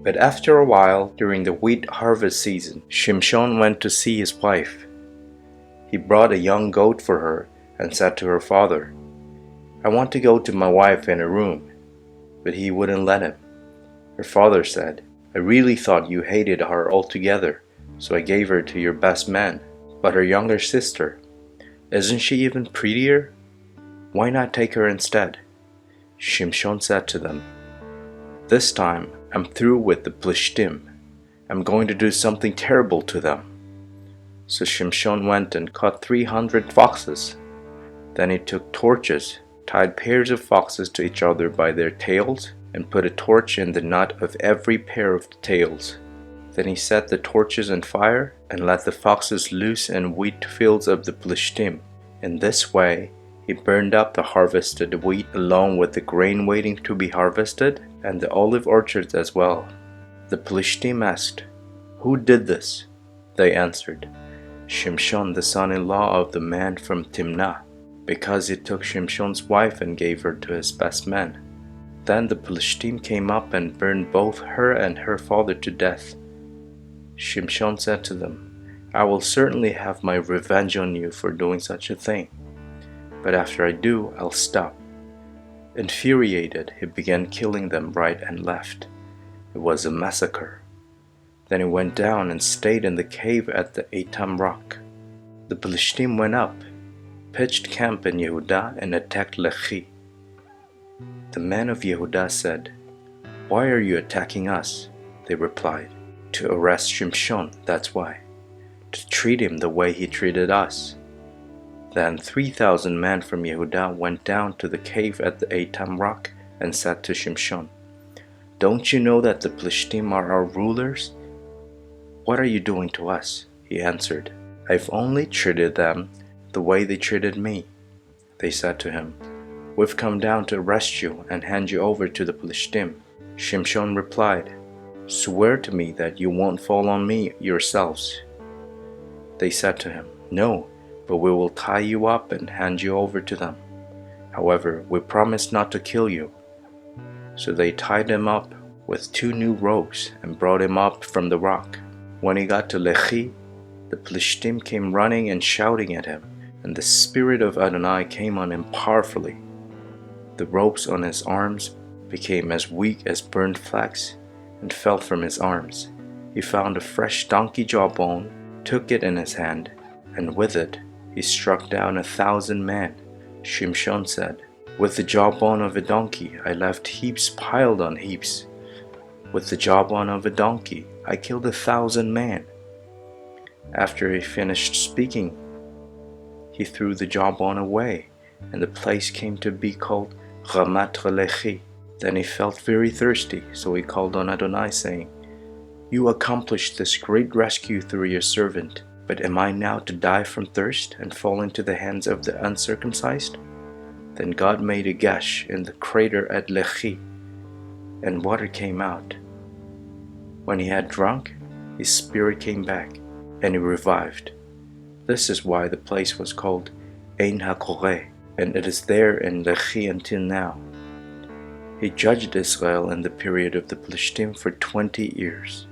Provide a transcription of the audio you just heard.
But after a while, during the wheat harvest season, Shimshon went to see his wife. He brought a young goat for her and said to her father, "I want to go to my wife in a room." But he wouldn't let him. Her father said, "I really thought you hated her altogether, so I gave her to your best man. But her younger sister, isn't she even prettier? Why not take her instead?" Shimshon said to them, "This time I'm through with the Plishtim. I'm going to do something terrible to them." So Shimshon went and caught 300 foxes. Then he took torches, tied pairs of foxes to each other by their tails, and put a torch in the nut of every pair of the tails. Then he set the torches on fire and let the foxes loose in wheat fields of the Plishtim. In this way, he burned up the harvested wheat along with the grain waiting to be harvested and the olive orchards as well. The Plishtim asked, "Who did this?" They answered, "Shimshon, the son-in-law of the man from Timnah, because he took Shimshon's wife and gave her to his best man." Then the Plishtim came up and burned both her and her father to death. Shimshon said to them, "I will certainly have my revenge on you for doing such a thing. But after I do, I'll stop." Infuriated, he began killing them right and left. It was a massacre. Then he went down and stayed in the cave at the Eitam Rock. The Plishtim went up, pitched camp in Yehudah, and attacked Lechi. The men of Yehudah said, "Why are you attacking us?" They replied, "To arrest Shimshon, that's why. To treat him the way he treated us." Then 3,000 men from Yehudah went down to the cave at the Eitam Rock and said to Shimshon, "Don't you know that the Plishtim are our rulers? What are you doing to us?" He answered, "I've only treated them the way they treated me." They said to him, "We've come down to arrest you and hand you over to the Plishtim." Shimshon replied, "Swear to me that you won't fall on me yourselves." They said to him, "No, but we will tie you up and hand you over to them. However, we promise not to kill you." So they tied him up with 2 new ropes and brought him up from the rock. When he got to Lechi, the Plishtim came running and shouting at him, and the Spirit of Adonai came on him powerfully. The ropes on his arms became as weak as burnt flax and fell from his arms. He found a fresh donkey jawbone, took it in his hand, and with it he struck down 1,000 men. Shimshon said, "With the jawbone of a donkey I left heaps piled on heaps. With the jawbone of a donkey I killed 1,000 men." After he finished speaking, he threw the jawbone away, and the place came to be called Ramat Lechi. Then he felt very thirsty, so he called on Adonai, saying, "You accomplished this great rescue through your servant, but am I now to die from thirst and fall into the hands of the uncircumcised?" Then God made a gash in the crater at Lechi, and water came out. When he had drunk, his spirit came back, and he revived. This is why the place was called Ein HaKoreh, and it is there in Lechi until now. He judged Israel in the period of the Plishtim for 20 years.